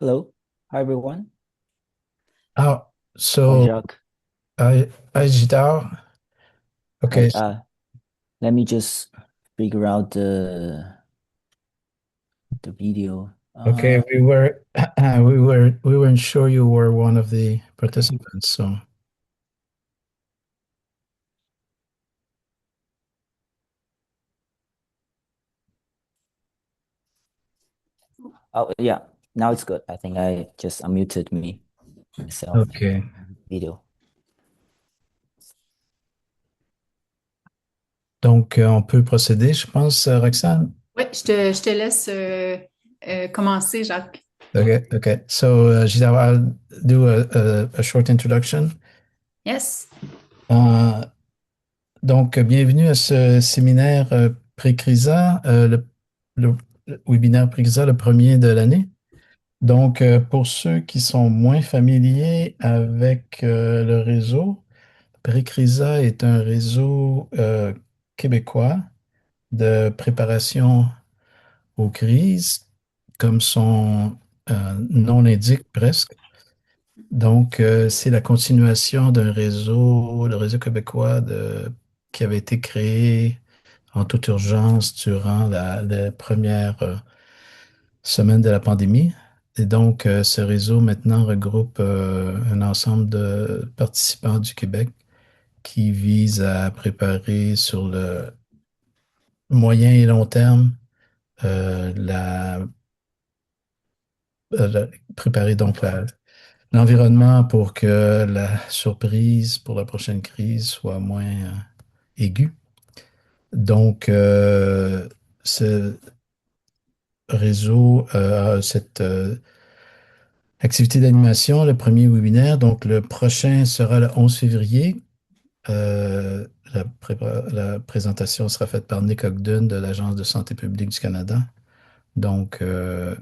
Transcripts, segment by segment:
Hello. Hi, everyone. Oh, Hi, so Jacques. I Zitao. Hi. Okay, Let me just figure out the video. okay. We were we weren't sure you were one of the participants. So Oh, yeah. Now it's good. I think I just unmuted myself okay, video. donc on peut procéder, je pense, Roxane. Oui, je te laisse commencer, Jacques. Okay, okay. So Zitao, I'll do a short introduction. Yes. Euh, donc bienvenue à ce séminaire Précrisa, le webinaire Précrisa, le premier de l'année. Donc, pour ceux qui sont moins familiers avec le réseau, Précrisa est un réseau québécois de préparation aux crises, comme son nom l'indique presque. Donc, c'est la continuation d'un réseau, le réseau québécois qui avait été créé en toute urgence durant la première semaine de la pandémie. Et donc, ce réseau maintenant regroupe un ensemble de participants du Québec qui vise à préparer sur le moyen et long terme euh, la, préparer donc l'environnement pour que la surprise pour la prochaine crise soit moins aiguë. Donc, ce réseau a cette activité d'animation, le premier webinaire. Donc, le prochain sera le 11 février. La présentation sera faite par Nick Ogden de l'Agence de santé publique du Canada. Donc, le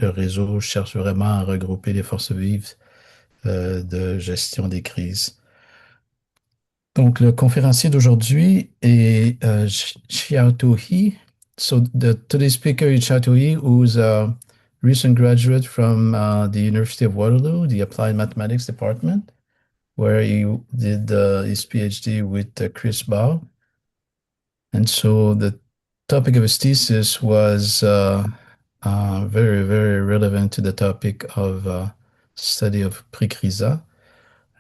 réseau cherche vraiment à regrouper les forces vives de gestion des crises. Donc, le conférencier d'aujourd'hui est Zitao He. So, today's speaker is Zitao He, who's a recent graduate from the University of Waterloo, the Applied Mathematics Department, where he did his PhD with Chris Bao. And so the topic of his thesis was very, very relevant to the topic of study of Précrisa.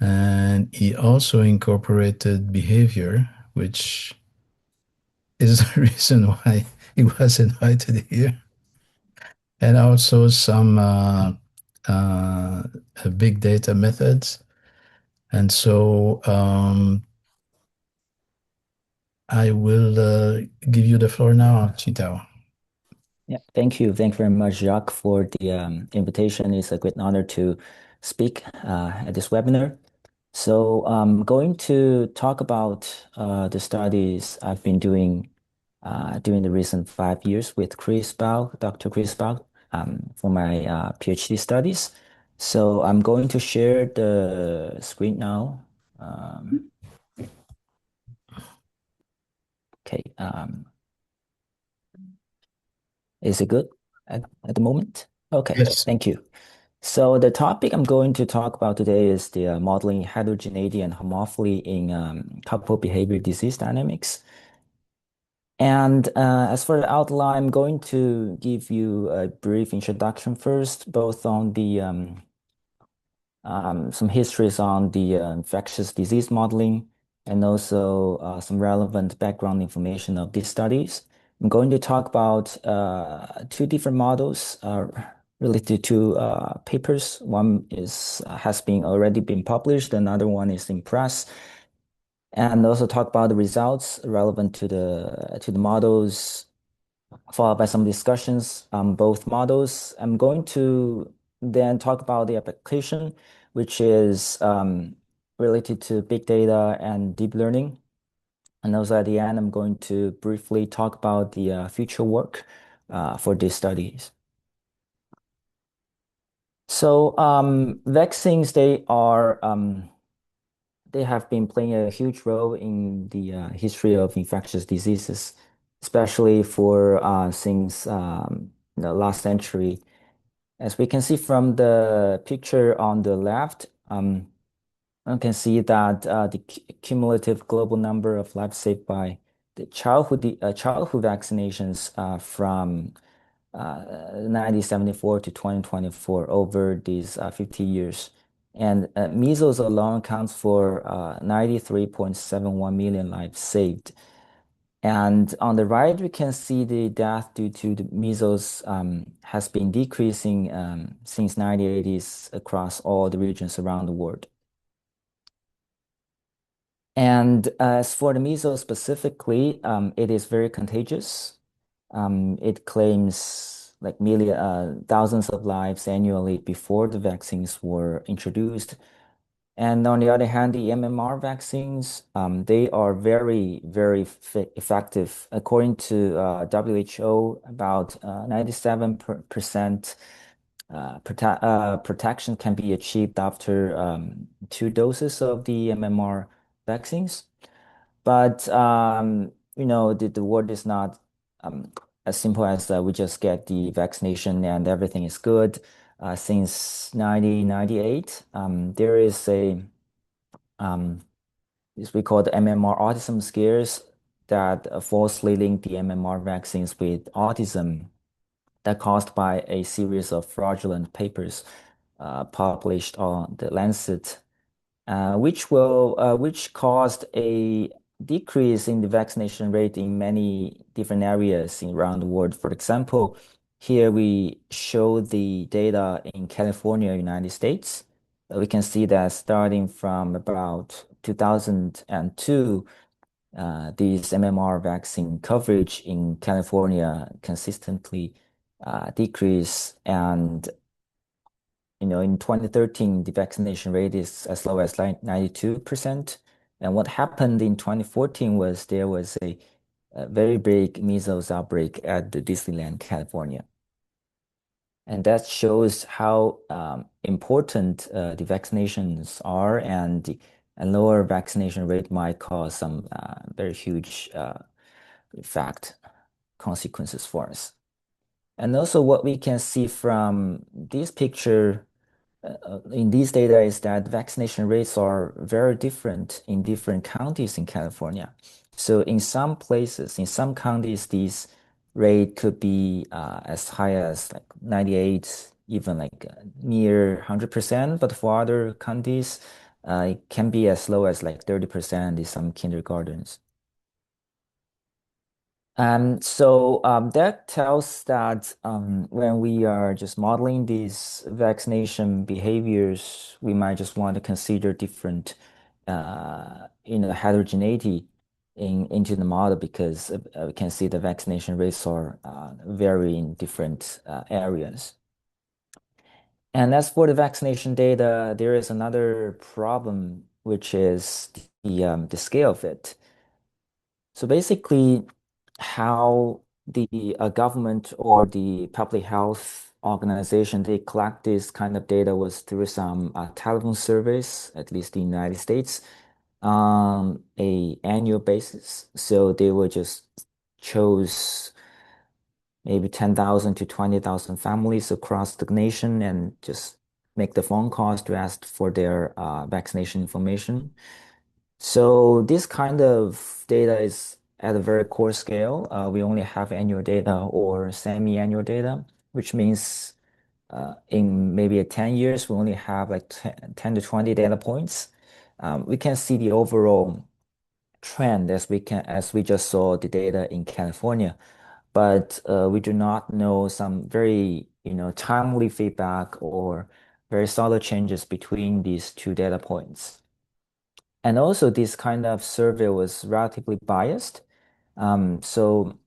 And he also incorporated behavior, which is the reason why he was invited here, and also some uh, big data methods. And so I will give you the floor now, Chitao. Yeah. Thank you. Thank you very much, Jacques, for the invitation. It's a great honor to speak at this webinar. So I'm going to talk about the studies I've been doing during the recent 5 years with Chris Bao, Dr. Chris Bao, for my PhD studies. So I'm going to share the screen now. Um, okay, is it good at the moment? Okay, Yes. thank you. So the topic I'm going to talk about today is the modeling heterogeneity and homophily in couple behavior disease dynamics. And as for the outline, I'm going to give you a brief introduction first, both on the some histories on the infectious disease modeling and also some relevant background information of these studies. I'm going to talk about two different models related to papers. One is has been already been published, another one is in press, and also talk about the results relevant to the models, followed by some discussions on both models. I'm going to then talk about the application, which is related to big data and deep learning. And also at the end, I'm going to briefly talk about the future work for these studies. So vaccines, they have been playing a huge role in the history of infectious diseases, especially for since the last century. As we can see from the picture on the left, one can see that the cumulative global number of lives saved by the childhood vaccinations from 1974 to 2024 over these 50 years. And measles alone accounts for 93.71 million lives saved. And on the right, we can see the death due to the measles has been decreasing since 1980s across all the regions around the world. And as for the measles specifically, it is very contagious. It claims like thousands of lives annually before the vaccines were introduced. And on the other hand, the MMR vaccines, they are very, very effective. According to WHO, about 97% protection can be achieved after 2 doses of the MMR vaccines. But the world is not as simple as we just get the vaccination and everything is good. Since 1998, there is this we call the MMR autism scares that falsely link the MMR vaccines with autism that caused by a series of fraudulent papers published on the Lancet, which caused a decrease in the vaccination rate in many different areas around the world. For example, here we show the data in California, United States. We can see that starting from about 2002, these MMR vaccine coverage in California consistently decreased, and in 2013, the vaccination rate is as low as 92%. And what happened in 2014 was there was a very big measles outbreak at the Disneyland, California. And that shows how important the vaccinations are, and a lower vaccination rate might cause some very huge consequences for us. And also what we can see from this picture in these data is that vaccination rates are very different in different counties in California. So in some places, in some counties, these rate could be as high as like 98, even like near 100%. But for other counties, it can be as low as like 30% in some kindergartens. That tells that when we are just modeling these vaccination behaviors, we might just want to consider different, heterogeneity into the model, because we can see the vaccination rates are vary in different areas. And as for the vaccination data, there is another problem, which is the scale of it. So basically, how the government or the public health organization, they collect this kind of data was through some telephone surveys, at least in the United States, on a annual basis. So they will just choose maybe 10,000 to 20,000 families across the nation and just make the phone calls to ask for their vaccination information. So this kind of data is at a very coarse scale. We only have annual data or semi-annual data, which means in maybe 10 years, we only have like 10 to 20 data points. We can see the overall trend as we just saw the data in California, but we do not know some very timely feedback or very solid changes between these two data points. And also, this kind of survey was relatively biased. So,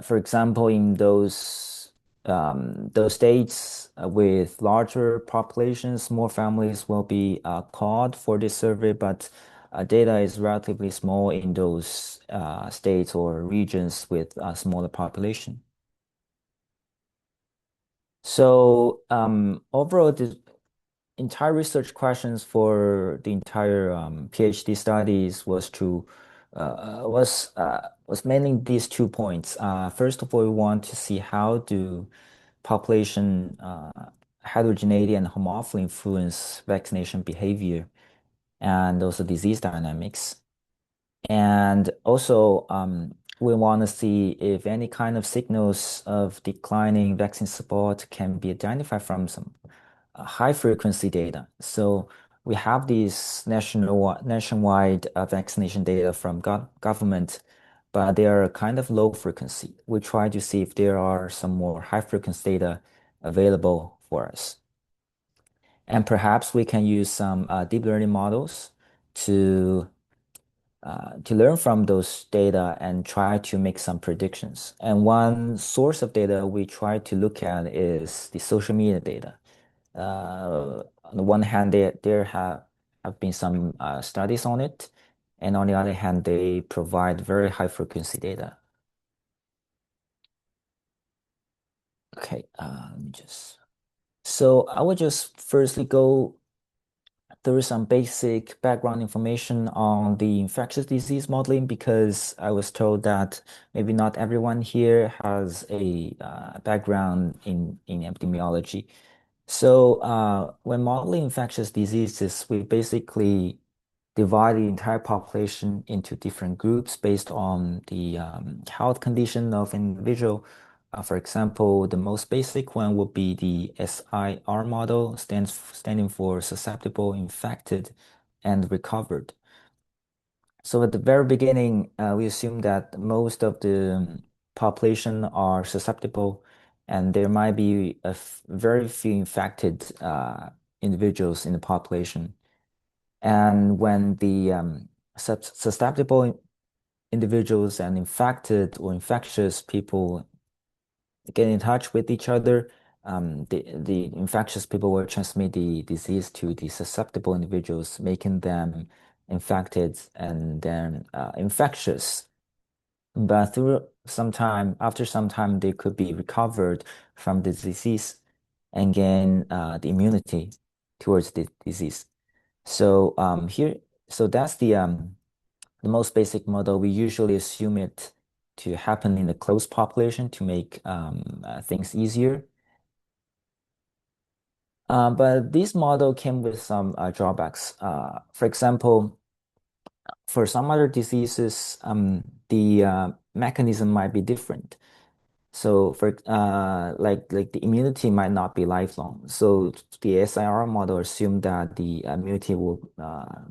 for example, in those states with larger populations, more families will be called for this survey, but data is relatively small in those states or regions with a smaller population. So, overall, the entire research questions for the entire PhD studies was mainly these 2 points. First of all, we want to see how do population heterogeneity and homophily influence vaccination behavior and also disease dynamics. And also, we want to see if any kind of signals of declining vaccine support can be identified from some high frequency data. So we have these nationwide vaccination data from government, but they are kind of low frequency. We try to see if there are some more high frequency data available for us. And perhaps we can use some deep learning models to learn from those data and try to make some predictions. And one source of data we try to look at is the social media data. On the one hand, there have been some studies on it, and on the other hand, they provide very high frequency data. Okay, let me just. So I would just firstly go through some basic background information on the infectious disease modeling because I was told that maybe not everyone here has a background in epidemiology. So when modeling infectious diseases, we basically divide the entire population into different groups based on the health condition of an individual. For example, the most basic one would be the SIR model, standing for susceptible, infected, and recovered. So at the very beginning, we assume that most of the population are susceptible, and there might be very few infected individuals in the population. And when the susceptible individuals and infected or infectious people get in touch with each other, the infectious people will transmit the disease to the susceptible individuals, making them infected and then infectious. But after some time, they could be recovered from the disease and gain the immunity towards the disease. So so that's the most basic model. We usually assume it to happen in a closed population to make things easier. But this model came with some drawbacks. For example, for some other diseases, the mechanism might be different. So for like the immunity might not be lifelong. So the SIR model assumed that the immunity will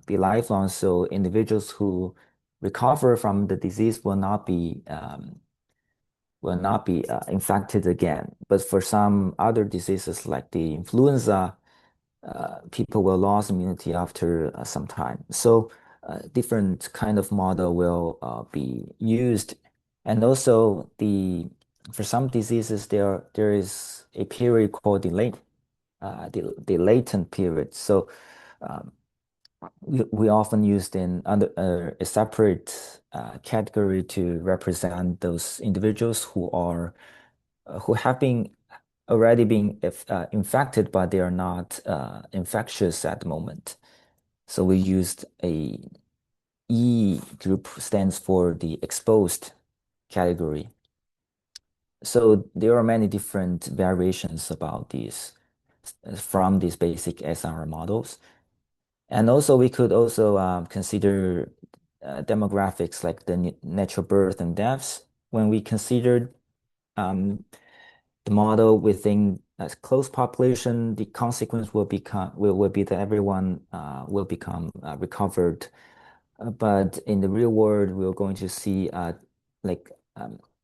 be lifelong. So individuals who recover from the disease will not be infected again. But for some other diseases like the influenza, people will lose immunity after some time. So different kind of model will be used. And also for some diseases, there is a period called the latent period. So um, we often used in under a separate category to represent those individuals who have been already been infected, but they are not infectious at the moment. So we used a E group stands for the exposed category. So there are many different variations about these from these basic SR models. And also we could also consider demographics like the natural birth and deaths. When we considered the model within a closed population, the consequence will be that everyone will become recovered. But in the real world, we're going to see like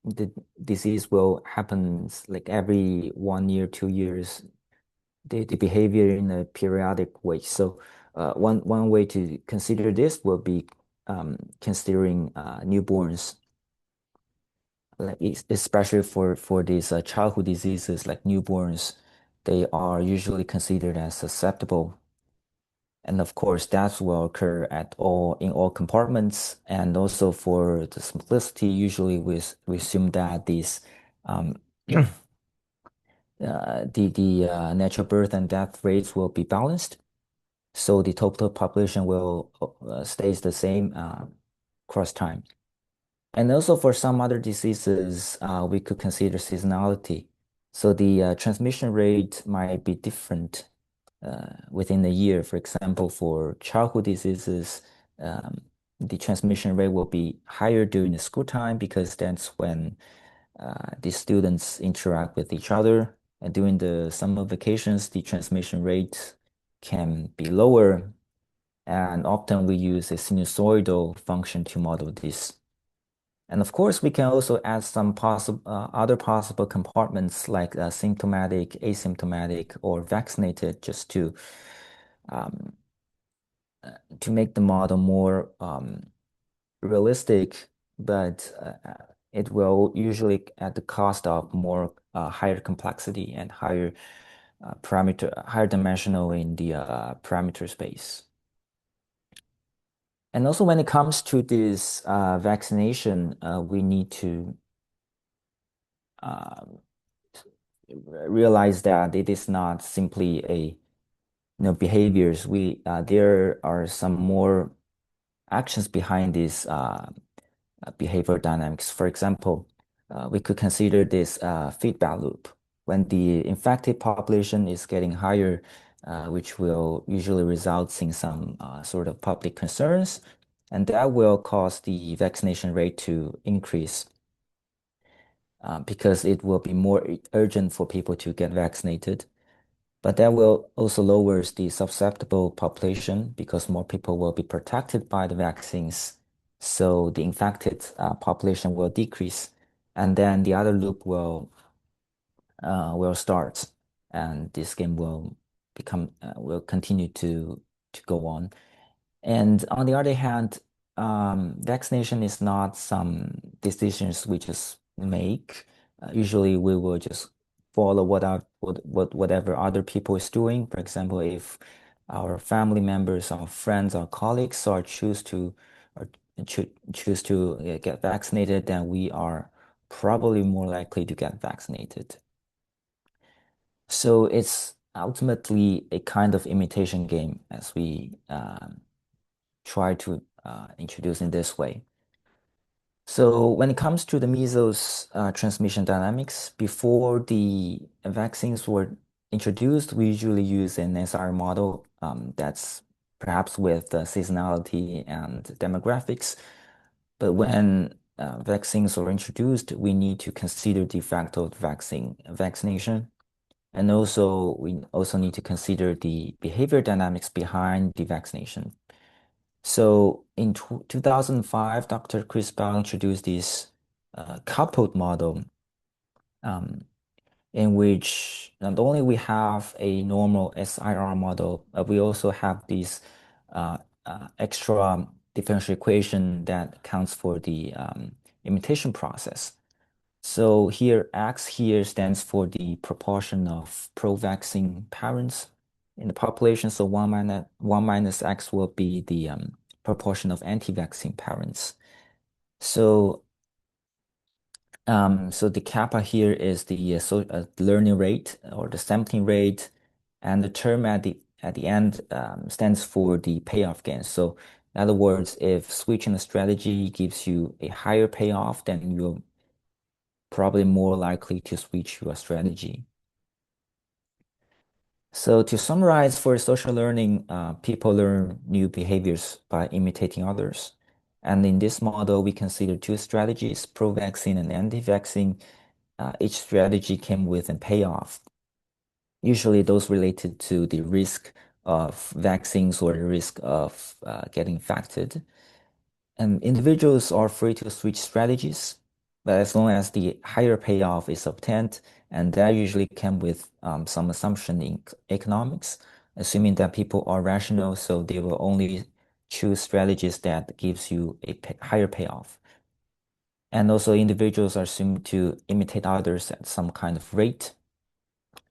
the disease will happen like every 1 year, 2 years, the behavior in a periodic way. So one way to consider this will be considering newborns, like especially for these childhood diseases like newborns, they are usually considered as susceptible. And of course, that will occur in all compartments. And also for the simplicity, usually we assume that these the natural birth and death rates will be balanced. So the total population will stays the same across time. And also for some other diseases, we could consider seasonality. So the transmission rate might be different within a year. For example, for childhood diseases, the transmission rate will be higher during the school time because that's when the students interact with each other. And during the summer vacations, the transmission rate can be lower. And often we use a sinusoidal function to model this. And of course, we can also add some other possible compartments like symptomatic, asymptomatic, or vaccinated, just um, to make the model more realistic, but it will usually at the cost of more higher complexity and higher higher dimensional in the parameter space. And also when it comes to this vaccination, we need to uh, realize that it is not simply a behaviors. There are some more actions behind this behavior dynamics. For example, we could consider this feedback loop. When the infected population is getting higher, which will usually result in some sort of public concerns, and that will cause the vaccination rate to increase because it will be more urgent for people to get vaccinated. But that will also lowers the susceptible population because more people will be protected by the vaccines. So the infected population will decrease, and then the other loop will start, and this game will continue to go on. And on the other hand, vaccination is not some decisions we just make. Usually, we will just follow whatever other people is doing. For example, if our family members, our friends, our colleagues are or choose to get vaccinated, then we are probably more likely to get vaccinated. So it's ultimately a kind of imitation game as we try to introduce in this way. So when it comes to the measles transmission dynamics, before the vaccines were introduced, we usually use an SR model that's perhaps with seasonality and demographics. But when vaccines are introduced, we need to consider the fact of vaccination. And also, we also need to consider the behavior dynamics behind the vaccination. So in 2005, Dr. Chris Bell introduced this coupled model um, in which not only we have a normal SIR model, but we also have this extra differential equation that accounts for the imitation process. So here, X here stands for the proportion of pro-vaccine parents in the population. So 1 minus X will be the proportion of anti-vaccine parents. So, so the kappa here is the learning rate or the sampling rate, and the term at the end stands for the payoff gain. So in other words, if switching the strategy gives you a higher payoff, then you're probably more likely to switch your strategy. So to summarize, for social learning, people learn new behaviors by imitating others. And in this model, we consider two strategies, pro-vaccine and anti-vaccine. Each strategy came with a payoff. Usually those related to the risk of vaccines or the risk of getting infected. And individuals are free to switch strategies, but as long as the higher payoff is obtained, and that usually come with some assumption in economics, assuming that people are rational, so they will only choose strategies that gives you a higher payoff. And also individuals are assumed to imitate others at some kind of rate.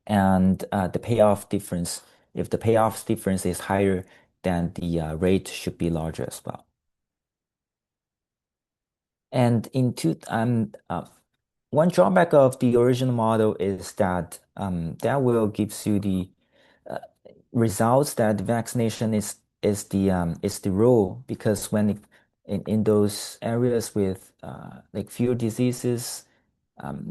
And the payoff difference, if the payoff difference is higher, then the rate should be larger as well. And one drawback of the original model is that that will gives you the uh, results that vaccination is the rule, because when in those areas with like fewer diseases,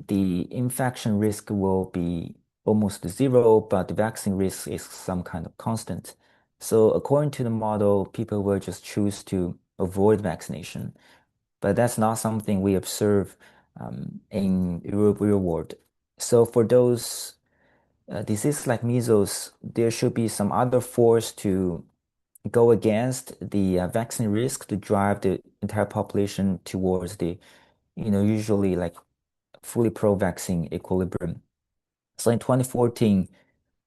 the infection risk will be almost zero, but the vaccine risk is some kind of constant. So according to the model, people will just choose to avoid vaccination. But that's not something we observe in real world. So for those diseases like measles, there should be some other force to go against the vaccine risk to drive the entire population towards the, usually like fully pro-vaccine equilibrium. So in 2014,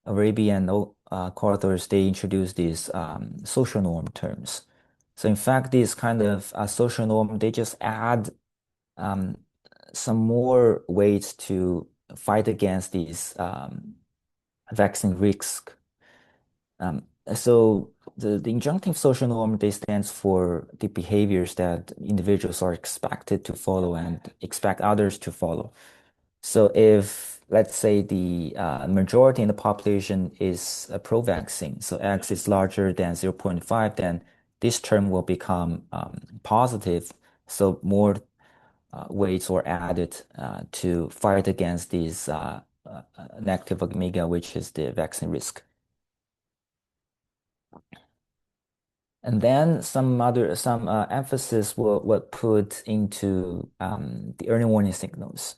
Arabian co-authors, they introduced these social norm terms. So in fact, these kind of social norm, they just add um, some more weights to fight against these vaccine risk. So the injunctive social norm, they stands for the behaviors that individuals are expected to follow and expect others to follow. So if, let's say, the majority in the population is pro-vaccine, so X is larger than 0.5, then this term will become positive. So more weights were added to fight against these negative omega, which is the vaccine risk. And then some emphasis were put into the early warning signals.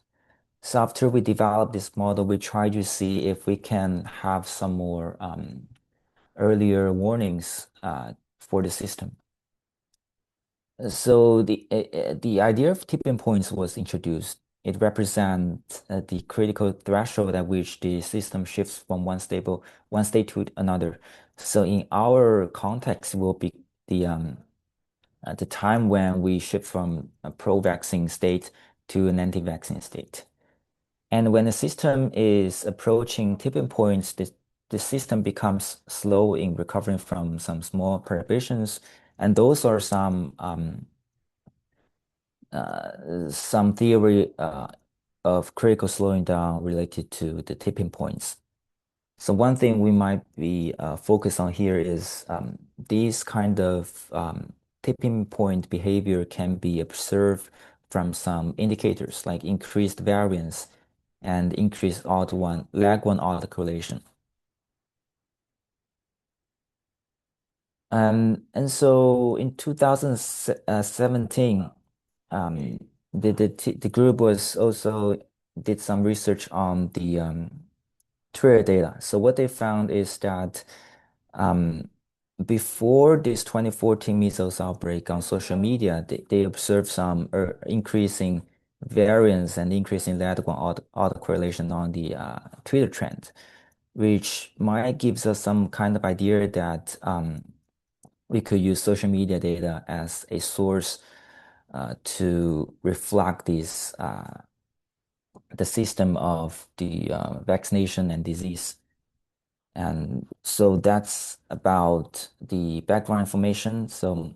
So after we developed this model, we try to see if we can have some more earlier warnings for the system. So the idea of tipping points was introduced. It represents the critical threshold at which the system shifts from one state to another. So in our context, will be the time when we shift from a pro-vaccine state to an anti-vaccine state. And when the system is approaching tipping points, the system becomes slow in recovering from some small perturbations. And those are some theory of critical slowing down related to the tipping points. So one thing we might be focused on here is these kind of tipping point behavior can be observed from some indicators like increased variance and increased lag one autocorrelation. And so in 2017, the group was also did some research on the Twitter data. So what they found is that um, before this 2014 measles outbreak on social media, they observed some increasing variance and increasing lag-1 autocorrelation on the Twitter trend, which might gives us some kind of idea that we could use social media data as a source to reflect the system of the vaccination and disease. And so that's about the background information. So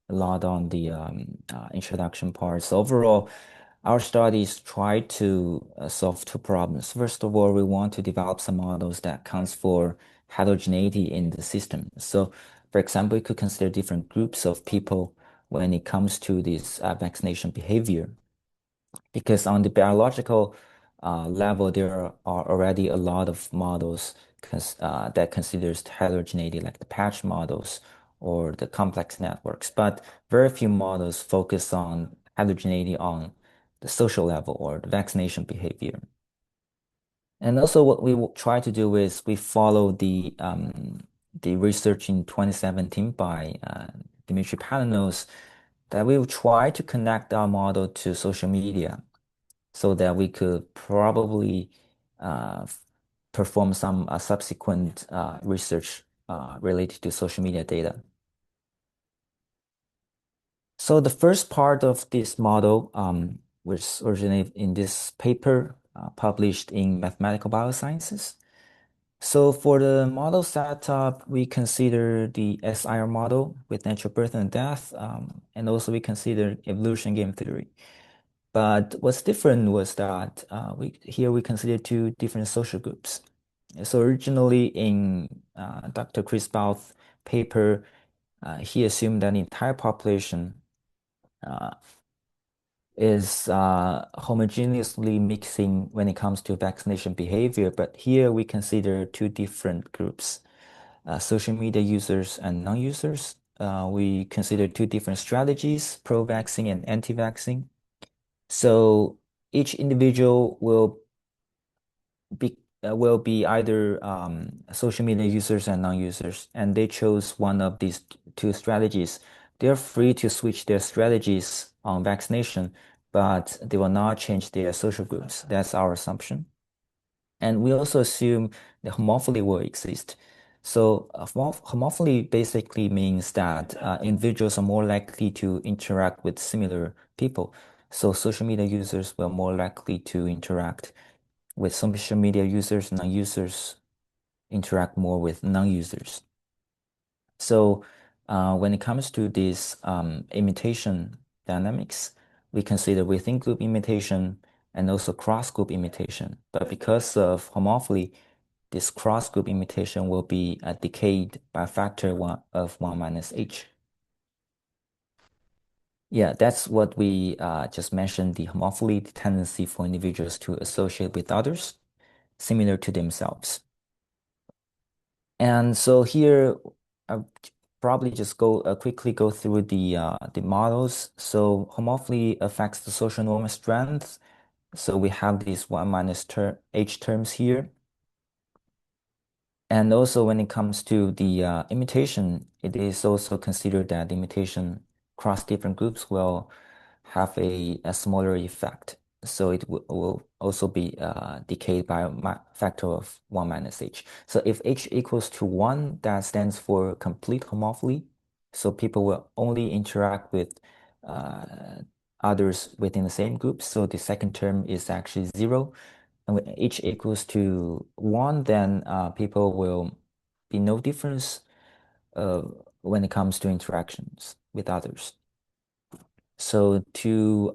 a lot on the introduction part. So overall, our studies try to solve two problems. First of all, we want to develop some models that accounts for heterogeneity in the system. So, for example, we could consider different groups of people when it comes to this vaccination behavior, because on the biological level, there are already a lot of models that considers heterogeneity, like the patch models or the complex networks, but very few models focus on heterogeneity on the social level or the vaccination behavior. And also what we will try to do is we follow the research in 2017 by Dimitri Palanos, that we will try to connect our model to social media so that we could probably perform some subsequent research related to social media data. So the first part of this model, which originated in this paper published in Mathematical Biosciences. So for the model setup, we consider the SIR model with natural birth and death, and also we consider evolution game theory. But what's different was that we consider two different social groups. So originally in Dr. Chris Bauth's paper, he assumed that the entire population is homogeneously mixing when it comes to vaccination behavior. But here we consider two different groups, social media users and non-users. We consider two different strategies, pro-vaccine and anti-vaccine. So each individual will be either social media users and non-users, and they chose one of these two strategies. They're free to switch their strategies on vaccination, but they will not change their social groups. That's our assumption. And we also assume the homophily will exist. So homophily basically means that individuals are more likely to interact with similar people. So social media users will more likely to interact with social media users, non-users interact more with non-users. So when it comes to this imitation dynamics, we consider within group imitation and also cross-group imitation. But because of homophily, this cross-group imitation will be decayed by a factor of 1 minus h. Yeah, that's what we just mentioned, the homophily, the tendency for individuals to associate with others similar to themselves. And so here, I'll probably just quickly go through the models. So homophily affects the social norm strength. So we have these 1 minus h terms here. And also when it comes to the imitation, it is also considered that imitation across different groups will have a smaller effect. So it will also be decayed by a factor of 1 minus h. So if h equals to 1, that stands for complete homophily. So people will only interact with others within the same group. So the second term is actually 0. And when h equals to 1, then people will be no difference when it comes to interactions with others. So two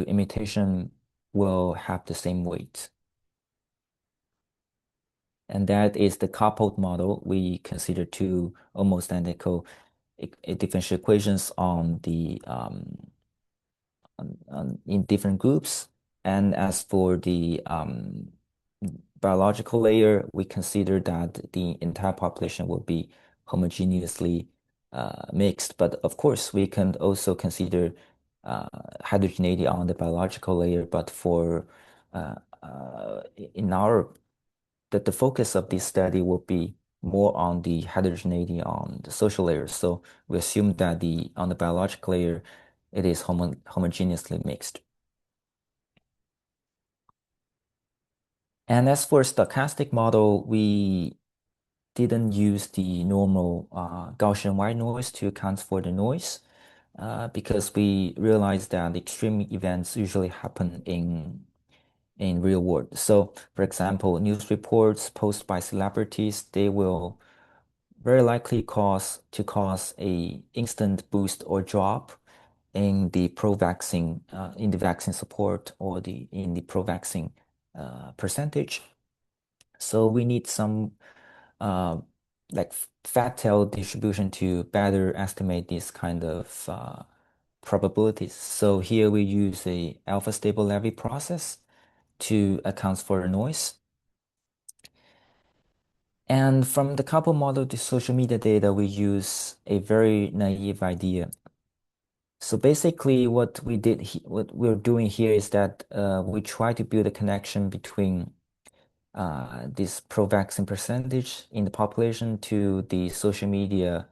imitation will have the same weight. And that is the coupled model. We consider two almost identical differential equations on the in different groups. And as for the biological layer, we consider that the entire population will be homogeneously mixed. But of course, we can also consider heterogeneity on the biological layer. But for in our the focus of this study will be more on the heterogeneity on the social layer. So we assume that on the biological layer, it is homogeneously mixed. And as for stochastic model, we didn't use the normal Gaussian white noise to account for the noise because we realized that extreme events usually happen in real world. So, for example, news reports posted by celebrities, they will very likely cause a instant boost or drop in the pro-vaccine, in the vaccine support or in the pro-vaccine percentage. So we need some like fat tail distribution to better estimate this kind of probabilities. So here we use a alpha stable Levy process to account for the noise. And from the couple model to social media data, we use a very naive idea. So basically what what we're doing here is that we try to build a connection between this pro-vaccine percentage in the population to the social media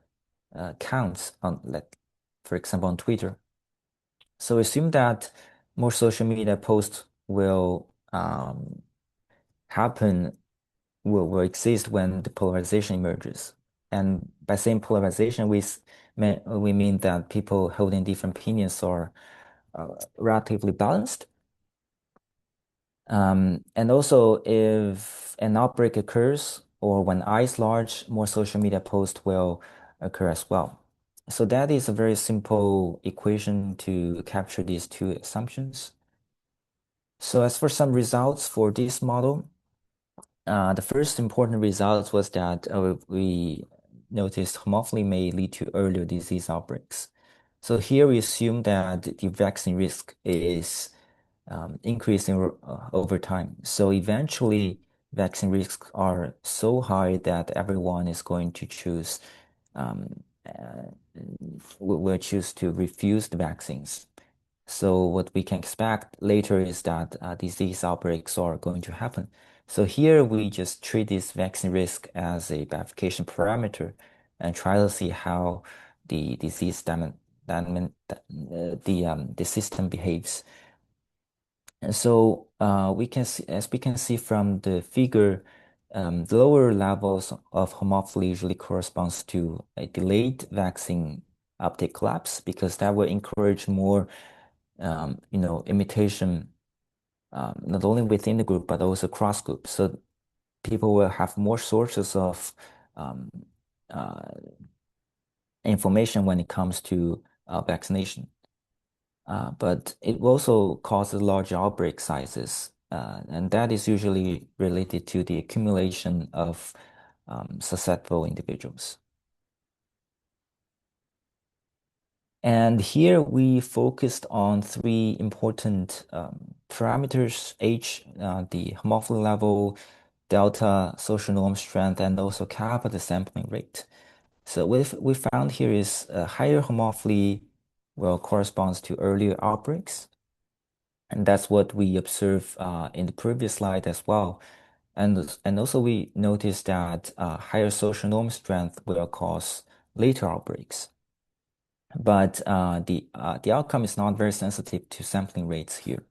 counts on, like, for example, on Twitter. So assume that more social media posts will happen, will exist when the polarization emerges. And by saying polarization, we mean that people holding different opinions are relatively balanced. And also, if an outbreak occurs or when I is large, more social media posts will occur as well. So that is a very simple equation to capture these two assumptions. So as for some results for this model, the first important result was that we noticed homophily may lead to earlier disease outbreaks. So here we assume that the vaccine risk is increasing over time. So eventually, vaccine risks are so high that everyone is going to choose, will choose to refuse the vaccines. So what we can expect later is that disease outbreaks are going to happen. So here we just treat this vaccine risk as a verification parameter and try to see how the disease the system behaves. And so we can see, as we can see from the figure, the lower levels of homophily usually corresponds to a delayed vaccine uptake collapse because that will encourage more imitation, not only within the group, but also cross group. So people will have more sources of um, uh, information when it comes to vaccination. But it also causes large outbreak sizes, and that is usually related to the accumulation of susceptible individuals. And here we focused on three important parameters: H, the homophily level, delta, social norm strength, and also kappa, the sampling rate. So what we found here is higher homophily well corresponds to earlier outbreaks. And that's what we observe in the previous slide as well. And also we noticed that higher social norm strength will cause later outbreaks. But the outcome is not very sensitive to sampling rates here.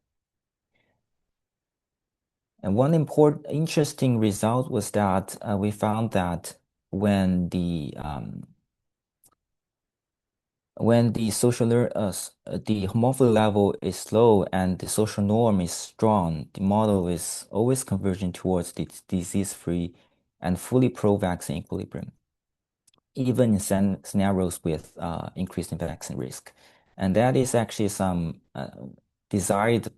And one interesting result was that we found that when the the homophily level is low and the social norm is strong, the model is always converging towards the disease-free and fully pro-vaccine equilibrium, even in scenarios with increasing vaccine risk. And that is actually some desired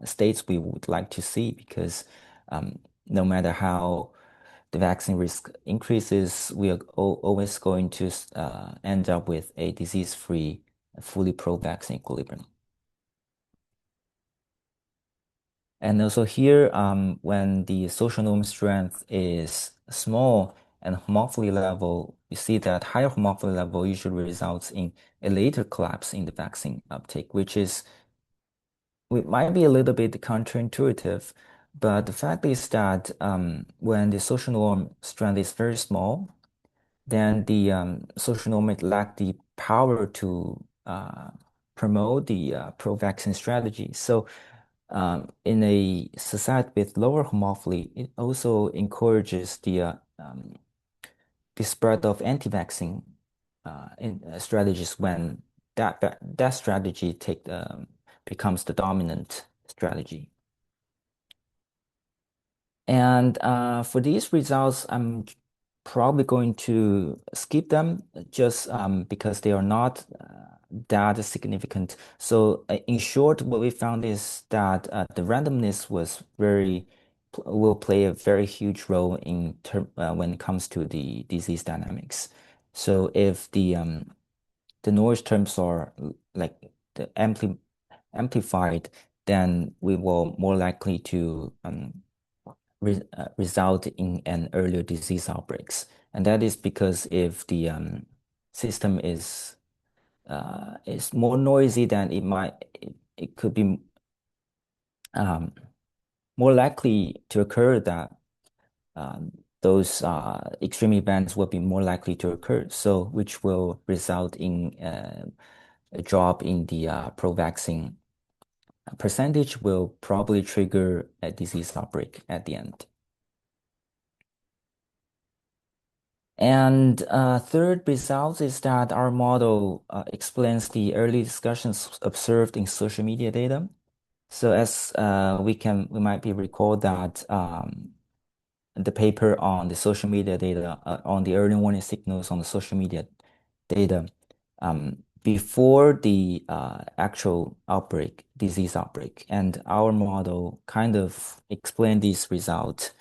states we would like to see because no matter how the vaccine risk increases, we are always going to end up with a disease-free, fully pro-vaccine equilibrium. And also here, when the social norm strength is small and homophily level, you see that higher homophily level usually results in a later collapse in the vaccine uptake, which might be a little bit counterintuitive, but the fact is that when the social norm strength is very small, then the social norm lack the power to promote the pro-vaccine strategy. So in a society with lower homophily, it also encourages the spread of anti-vaccine strategies when that strategy becomes the dominant strategy. And for these results, I'm probably going to skip them just because they are not that significant. So in short, what we found is that the randomness will play a very huge role in when it comes to the disease dynamics. So if the noise terms are like the amplified, then we will more likely to result in an earlier disease outbreaks. And that is because if the system is more noisy, then it could be more likely to occur that those extreme events will be more likely to occur. So which will result in a drop in the pro-vaccine percentage will probably trigger a disease outbreak at the end. And third result is that our model explains the early discussions observed in social media data. So as we might be recalled that the paper on the social media data, on the early warning signals on the social media data, before the actual disease outbreak, and our model kind of explained these results,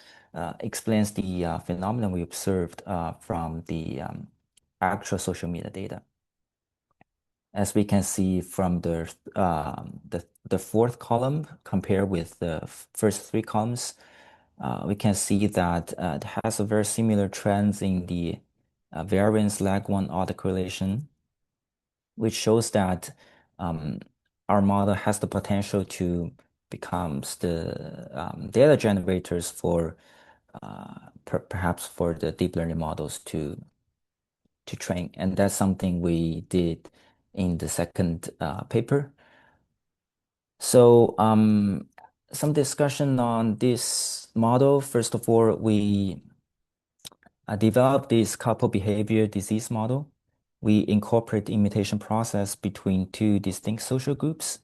explains the phenomenon we observed from the actual social media data. As we can see from the fourth column compared with the first three columns, we can see that it has a very similar trends in the variance lag 1 autocorrelation, which shows that our model has the potential to become the data generators for perhaps for the deep learning models to train. And that's something we did in the second paper. So some discussion on this model. First of all, we developed this couple behavior disease model. We incorporate the imitation process between two distinct social groups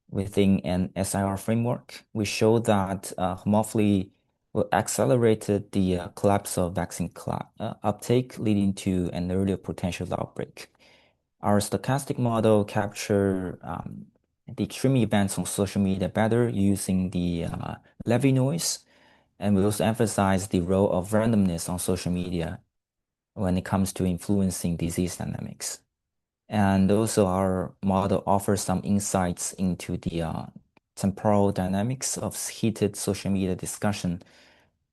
within an SIR framework. We show that homophily will accelerate the collapse of vaccine uptake, leading to an earlier potential outbreak. Our stochastic model capture the extreme events on social media better using the Levy noise. And we also emphasize the role of randomness on social media when it comes to influencing disease dynamics. And also our model offers some insights into the temporal dynamics of heated social media discussion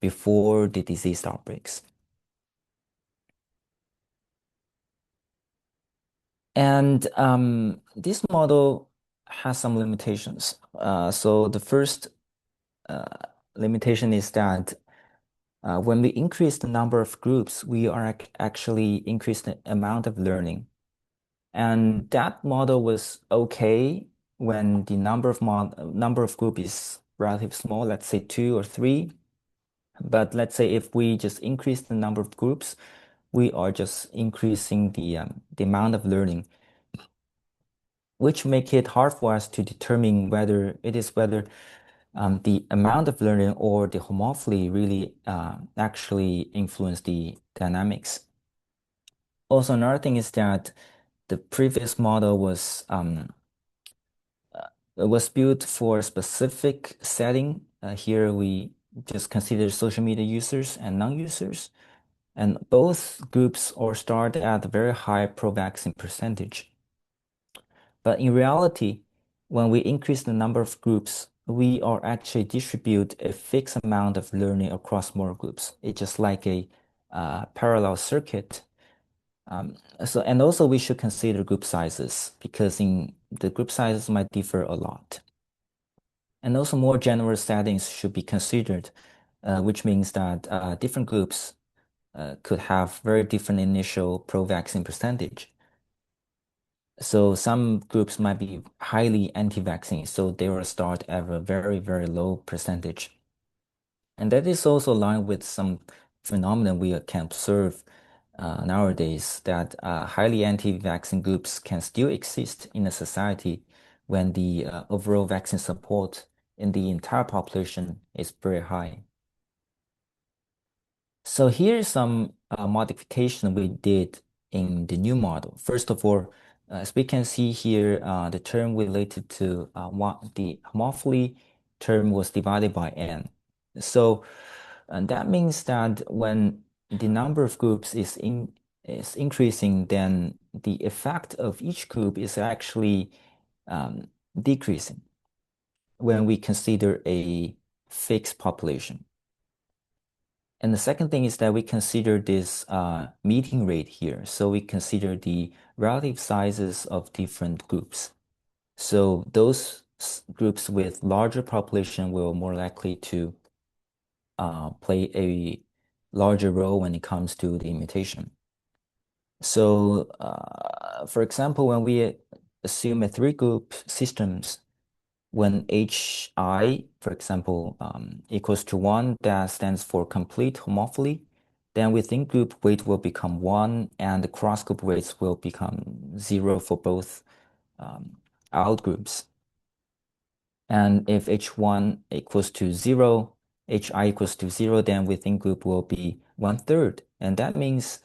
before the disease outbreaks. And this model has some limitations. So the first limitation is that when we increase the number of groups, we are actually increase the amount of learning. And that model was okay when the number of group is relatively small, let's say 2 or 3. But let's say if we just increase the number of groups, we are just increasing the amount of learning, which make it hard for us to determine whether the amount of learning or the homophily really actually influence the dynamics. Also, another thing is that the previous model was built for a specific setting. Here we just consider social media users and non-users, and both groups are start at a very high pro-vaccine percentage. But in reality, when we increase the number of groups, we are actually distribute a fixed amount of learning across more groups. It's just like a parallel circuit. And also we should consider group sizes because in the group sizes might differ a lot. And also more general settings should be considered, which means that different groups could have very different initial pro-vaccine percentage. So some groups might be highly anti-vaccine, so they will start at a very, very low percentage. And that is also aligned with some phenomenon we can observe nowadays, that highly anti-vaccine groups can still exist in a society when the overall vaccine support in the entire population is very high. So here's some modification we did in the new model. First of all, as we can see here, the term related to the homophily term was divided by n. So that means that when the number of groups is increasing, then the effect of each group is actually decreasing when we consider a fixed population. And the second thing is that we consider this meeting rate here. So we consider the relative sizes of different groups. So those groups with larger population will more likely to play a larger role when it comes to the imitation. So for example, when we assume a three-group systems, when HI, for example, equals to 1, that stands for complete homophily, then within group weight will become 1 and the cross-group weights will become 0 for both out groups. And if H1 equals to 0, HI equals to 0, then within group will be 1/3. And that means,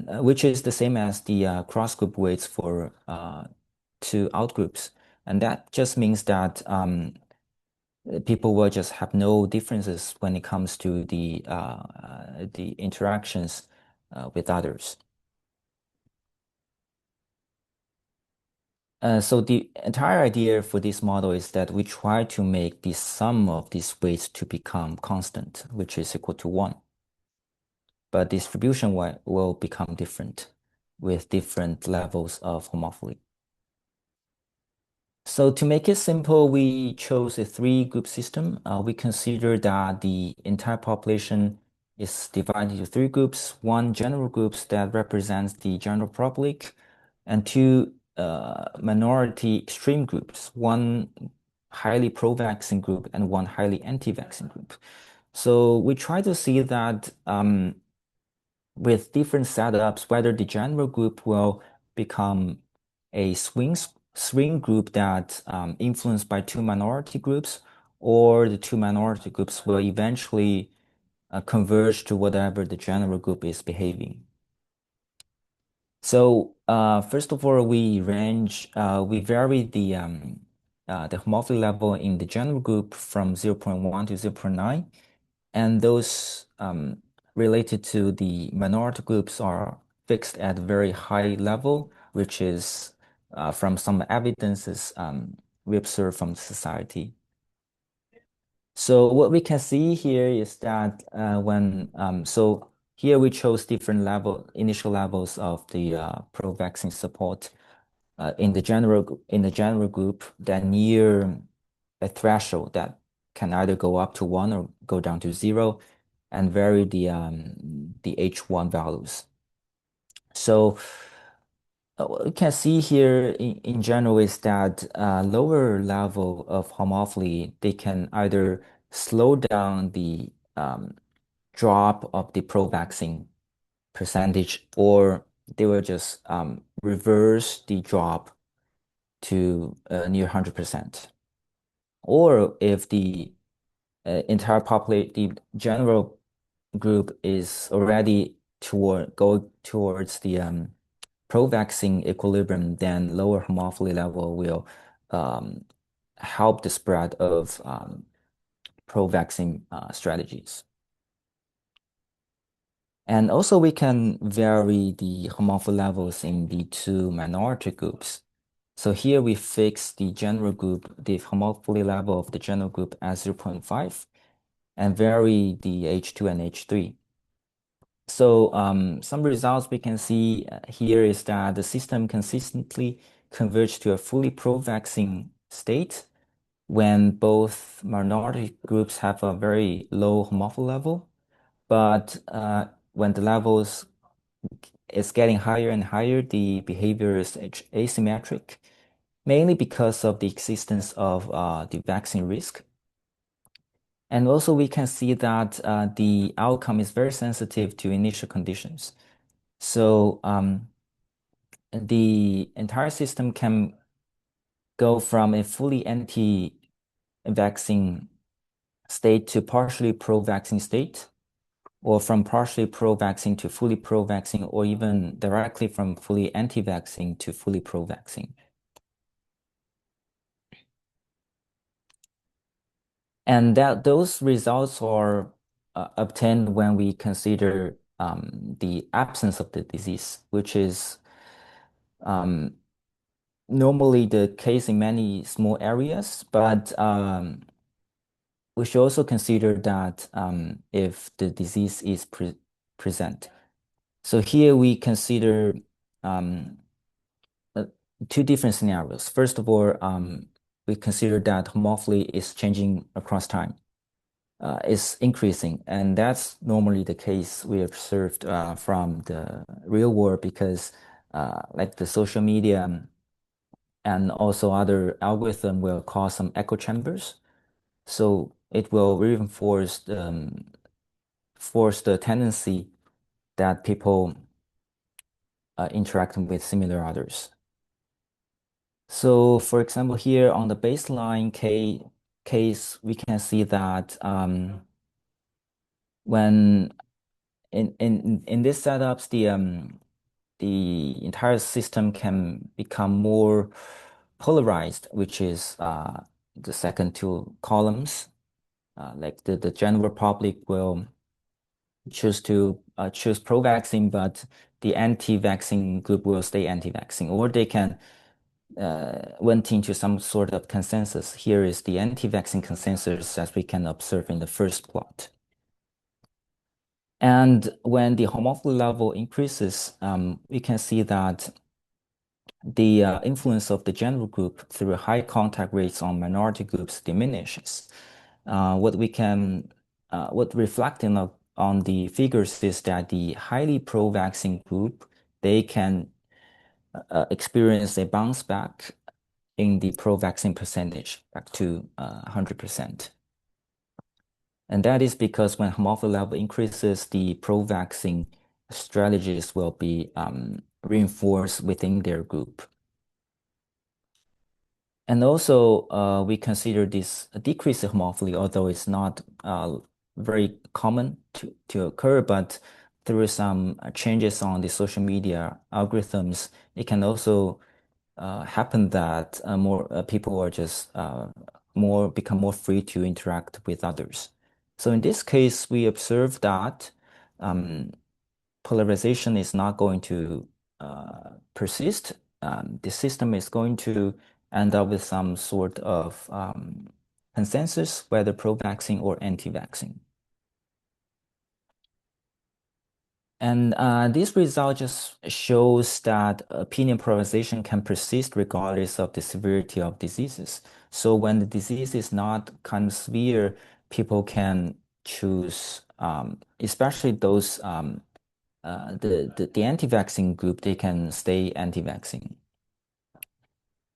which is the same as the cross-group weights for two out groups. And that just means that people will just have no differences when it comes to the interactions with others. So the entire idea for this model is that we try to make the sum of these weights to become constant, which is equal to 1. But distribution will become different with different levels of homophily. So to make it simple, we chose a 3-group system. We consider that the entire population is divided into 3 groups. 1 general groups that represents the general public, and 2 minority extreme groups, 1 highly pro-vaccine group and 1 highly anti-vaccine group. So we try to see that with different setups, whether the general group will become a swing group that influenced by 2 minority groups, or the 2 minority groups will eventually converge to whatever the general group is behaving. So first of all, we vary the homophily level in the general group from 0.1 to 0.9, and those related to the minority groups are fixed at a very high level, which is from some evidences we observe from society. So what we can see here is that so here we chose different initial levels of the pro-vaccine support in the general group that near a threshold that can either go up to 1 or go down to 0, and vary the H1 values. So what we can see here in general is that lower level of homophily, they can either slow down the drop of the pro-vaccine percentage, or they will just reverse the drop to near 100%. Or if the entire population, the general group is already go towards the pro-vaccine equilibrium, then lower homophily level will help the spread of pro-vaccine strategies. And also we can vary the homophily levels in the 2 minority groups. So here we fix the general group, the homophily level of the general group as 0.5, and vary the H2 and H3. So some results we can see here is that the system consistently converged to a fully pro-vaccine state when both minority groups have a very low homophily level. But when the levels is getting higher and higher, the behavior is asymmetric, mainly because of the existence of the vaccine risk. And also we can see that the outcome is very sensitive to initial conditions. So the entire system can go from a fully anti-vaccine state to partially pro-vaccine state, or from partially pro-vaccine to fully pro-vaccine, or even directly from fully anti-vaccine to fully pro-vaccine. And those results are obtained when we consider the absence of the disease, which is normally the case in many small areas, but we should also consider that if the disease is present. So here we consider 2 different scenarios. First of all, we consider that homophily is changing across time, is increasing, and that's normally the case we observed from the real world, because like the social media and also other algorithm will cause some echo chambers. So it will reinforce force the tendency that people interacting with similar others. So for example, here on the baseline case, we can see that when in this setups, the entire system can become more polarized, which is the second 2 columns. Like the general public will choose pro-vaccine, but the anti-vaccine group will stay anti-vaccine, or they can went into some sort of consensus. Here is the anti-vaccine consensus as we can observe in the first plot. And when the homophily level increases, we can see that the influence of the general group through high contact rates on minority groups diminishes. What reflecting on the figures is that the highly pro-vaccine group, they can experience a bounce back in the pro-vaccine percentage back to 100%. And that is because when homophily level increases, the pro-vaccine strategies will be reinforced within their group. And also, we consider this a decrease in homophily, although it's not very common to occur, but through some changes on the social media algorithms, it can also happen that more people are just become more free to interact with others. So in this case, we observe that polarization is not going to persist. The system is going to end up with some sort of consensus, whether pro-vaccine or anti-vaccine. And this result just shows that opinion polarization can persist regardless of the severity of diseases. So when the disease is not kind of severe, people can choose, especially those the anti-vaccine group, they can stay anti-vaccine.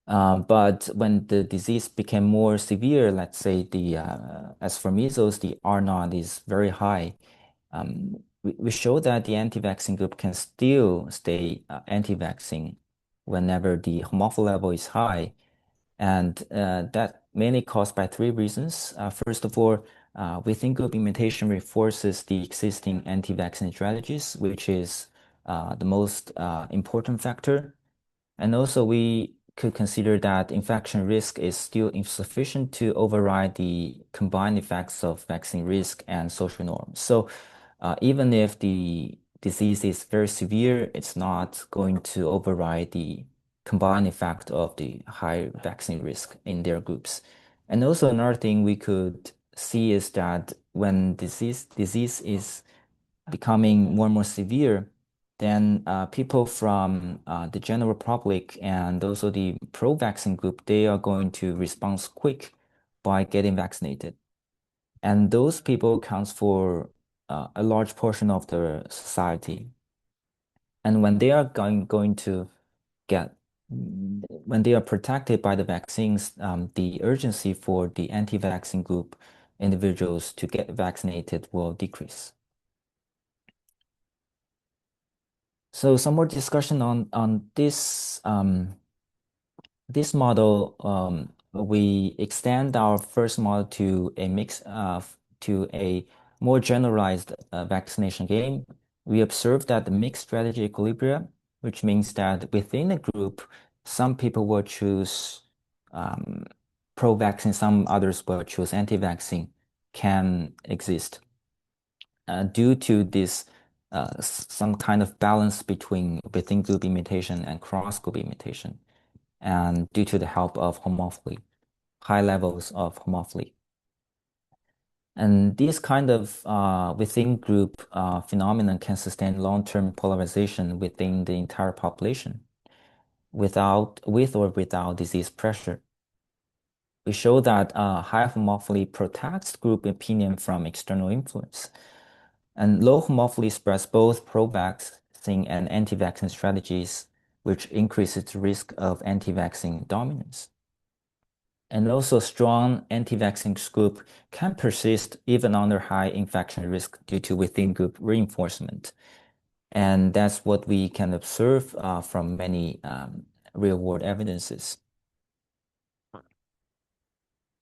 But when the disease became more severe, let's say as for measles, the R naught is very high. We show that the anti-vaccine group can still stay anti-vaccine whenever the homophily level is high. And that mainly caused by three reasons. First of all, within group imitation reinforces the existing anti-vaccine strategies, which is the most important factor. And also, we could consider that infection risk is still insufficient to override the combined effects of vaccine risk and social norms. So, even if the disease is very severe, it's not going to override the combined effect of the high vaccine risk in their groups. And also, another thing we could see is that when disease is becoming more and more severe, then people from the general public and also the pro-vaccine group, they are going to respond quick by getting vaccinated. And those people accounts for a large portion of the society. And when they are going to get, when they are protected by the vaccines, the urgency for the anti-vaccine group individuals to get vaccinated will decrease. So some more discussion on this model. We extend our first model to a to a more generalized vaccination game. We observe that the mixed strategy equilibrium, which means that within a group, some people will choose pro-vaccine, some others will choose anti-vaccine, can exist due to this some kind of balance between within group imitation and cross group imitation, and due to the help of homophily, high levels of homophily. And this kind of within group phenomenon can sustain long-term polarization within the entire population with or without disease pressure. We show that high homophily protects group opinion from external influence. And low homophily spreads both pro-vaccine and anti-vaccine strategies, which increases the risk of anti-vaccine dominance. And also strong anti-vaccine group can persist even under high infection risk due to within group reinforcement. And that's what we can observe from many real world evidences.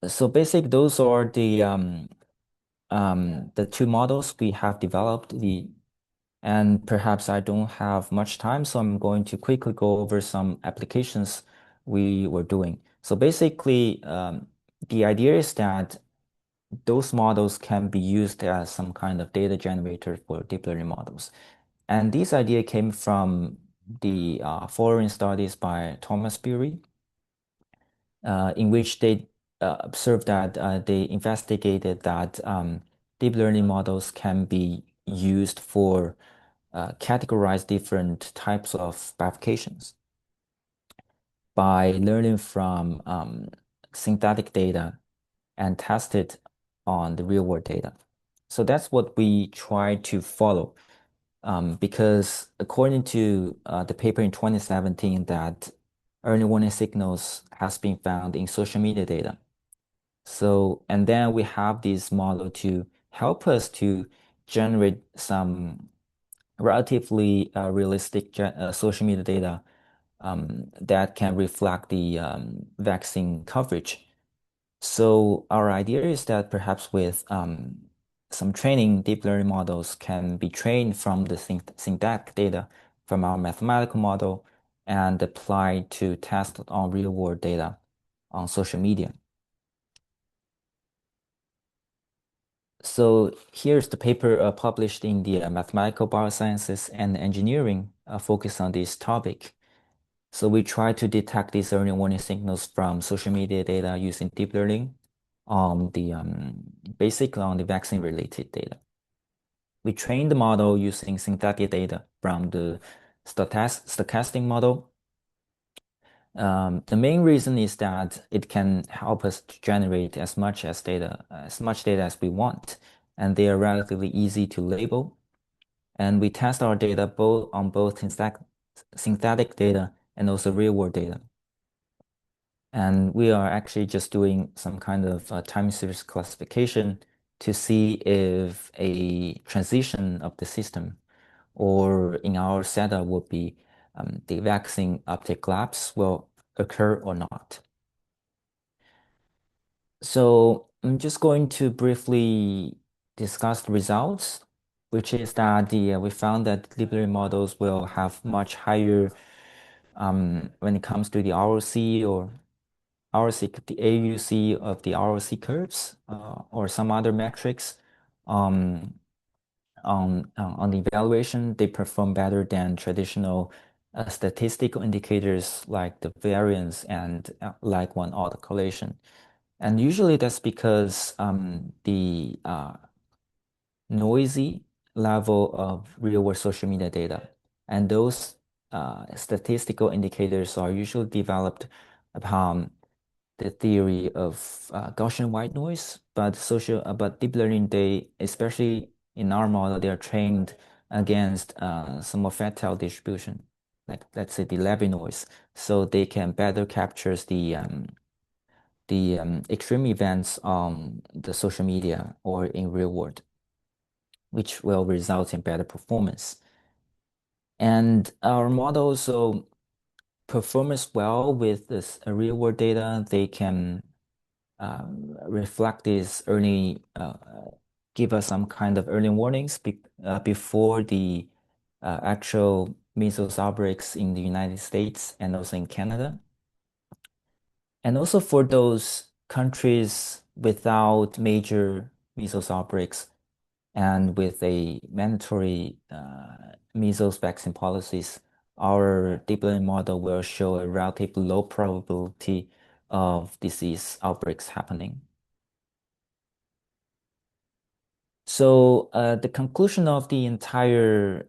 So basically, those are the two models we have developed. And perhaps I don't have much time, so I'm going to quickly go over some applications we were doing. So basically, the idea is that those models can be used as some kind of data generator for deep learning models. And this idea came from the following studies by Thomas Bury in which they observed that they investigated that deep learning models can be used for categorize different types of applications by learning from synthetic data and test it on the real world data. So that's what we try to follow. Because according to the paper in 2017, that early warning signals has been found in social media data. So, and then we have this model to help us to generate some relatively realistic social media data that can reflect the vaccine coverage. So our idea is that perhaps with some training, deep learning models can be trained from the synthetic data from our mathematical model and applied to test on real world data on social media. So here's the paper published in the Mathematical Biosciences and Engineering focused on this topic. So we try to detect these early warning signals from social media data using deep learning on the basically on the vaccine related data. We trained the model using synthetic data from the stochastic model. The main reason is that it can help us to generate as much data as we want, and they are relatively easy to label. And we test our data on both synthetic data and also real world data. And we are actually just doing some kind of time series classification to see if a transition of the system, or in our setup would be the vaccine uptake lapse will occur or not. So I'm just going to briefly discuss the results, which is that we found that deep learning models will have much higher when it comes to the ROC or ROC, the AUC of the ROC curves or some other metrics um, on the evaluation, they perform better than traditional statistical indicators like the variance and like one autocorrelation. And usually that's because the noisy level of real-world social media data and those statistical indicators are usually developed upon the theory of Gaussian white noise, but deep learning, they, especially in our model, they are trained against some more factile distribution, like let's say the Levy noise, so they can better capture the extreme events on the social media or in real world, which will result in better performance. And our model also performs well with this real world data. They can reflect this give us some kind of early warnings before the actual measles outbreaks in the United States and also in Canada. And also for those countries without major measles outbreaks and with a mandatory measles vaccine policies, our deep learning model will show a relatively low probability of disease outbreaks happening. So the conclusion of the entire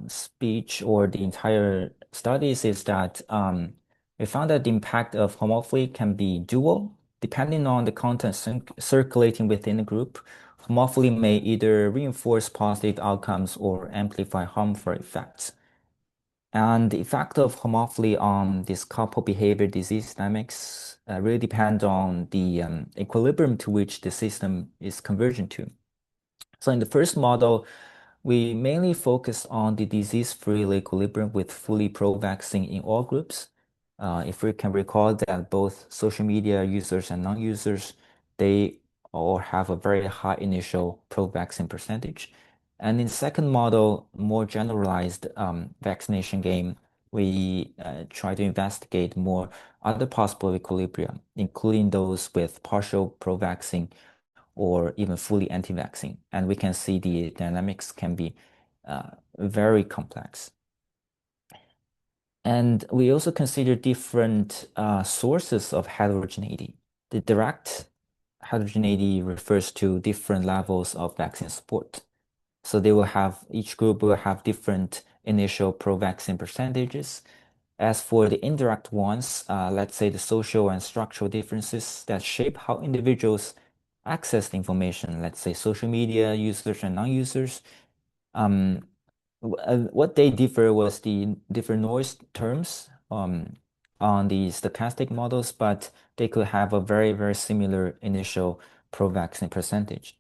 speech or the entire studies is that we found that the impact of homophily can be dual, depending on the content circulating within the group. Homophily may either reinforce positive outcomes or amplify harmful effects. And the effect of homophily on this couple behavior disease dynamics really depend on the equilibrium to which the system is convergent to. So in the first model, we mainly focus on the disease-free equilibrium with fully pro-vaccine in all groups. If we can recall that both social media users and non-users, they all have a very high initial pro-vaccine percentage. And in second model, more generalized vaccination game, we try to investigate more other possible equilibria, including those with partial pro-vaccine or even fully anti-vaccine. And we can see the dynamics can be very complex. And we also consider different sources of heterogeneity. The direct heterogeneity refers to different levels of vaccine support. So each group will have different initial pro-vaccine percentages. As for the indirect ones, let's say the social and structural differences that shape how individuals access the information, let's say social media users and non-users, what they differ was the different noise terms on the stochastic models, but they could have a very, very similar initial pro-vaccine percentage.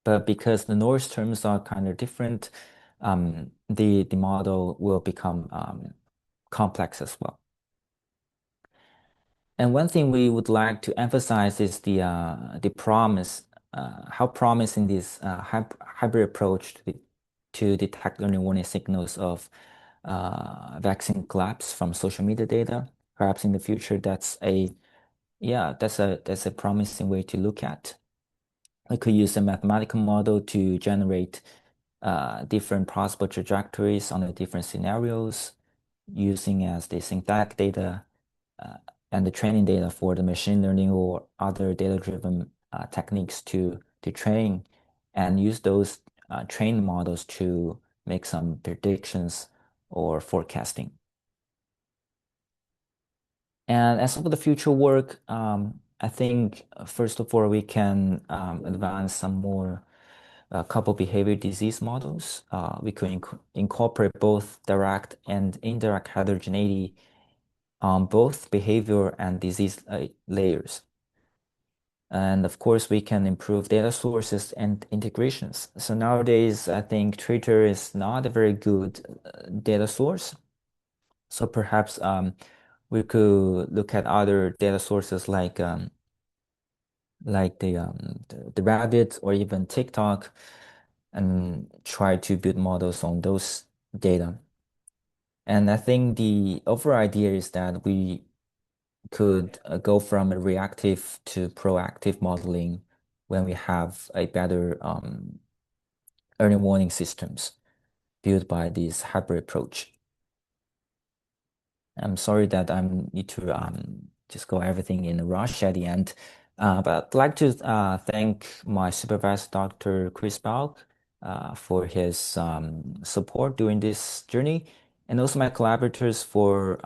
But because the noise terms are kind of different, the model will become complex as well. And one thing we would like to emphasize is the promise, how promising this hybrid approach to detect early warning signals of vaccine collapse from social media data. Perhaps in the future, that's a promising way to look at. We could use a mathematical model to generate different possible trajectories on the different scenarios, using as the synthetic data and the training data for the machine learning or other data-driven techniques to train, and use those trained models to make some predictions or forecasting. And as for the future work, I think first of all, we can advance some more couple behavior disease models. We could incorporate both direct and indirect heterogeneity on both behavior and disease layers. And of course, we can improve data sources and integrations. So nowadays, I think Twitter is not a very good data source. So perhaps we could look at other data sources like the Rabbit or even TikTok, and try to build models on those data. And I think the overall idea is that we could go from a reactive to proactive modeling when we have a better early warning systems built by this hybrid approach. I'm sorry that I need to just go everything in a rush at the end. But I'd like to thank my supervisor, Dr. Chris Balk, for his support during this journey, and also my collaborators for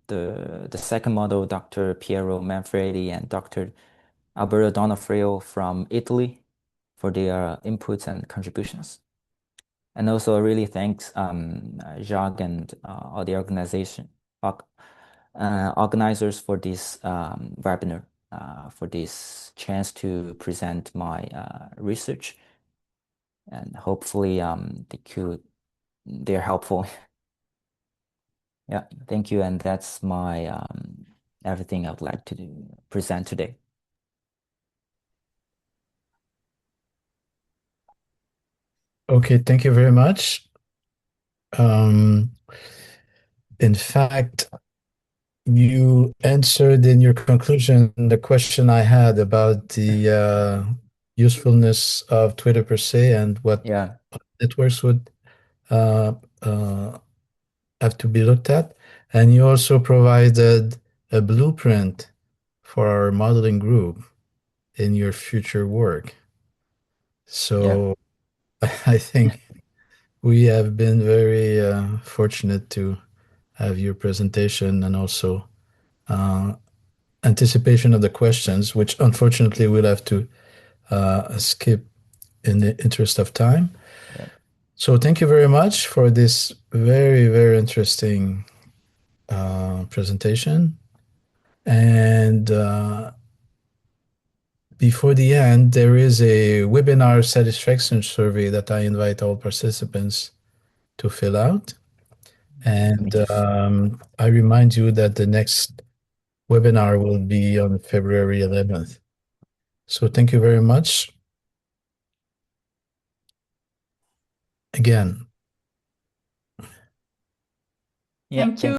the second model, Dr. Piero Manfredi and Dr. Alberto Donofrio from Italy, for their inputs and contributions. And also really thanks Jacques and all the organizers for this webinar, for this chance to present my research, and hopefully they're helpful. Yeah, thank you, and that's my everything I would like to present today. Okay, thank you very much. In fact, you answered in your conclusion the question I had about the usefulness of Twitter per se and what Yeah, networks would uh, uh, have to be looked at. And you also provided a blueprint for our modeling group in your future work. yeah, So I think we have been very fortunate to have your presentation and also anticipation of the questions, which unfortunately we'll have to skip in the interest of time. yeah. So thank you very much for this very, very interesting presentation. And before the end, there is a webinar satisfaction survey that I invite all participants to fill out. Let me And just. I remind you that the next webinar will be on February 11th. So thank you very much. Again. Yeah, Thank you.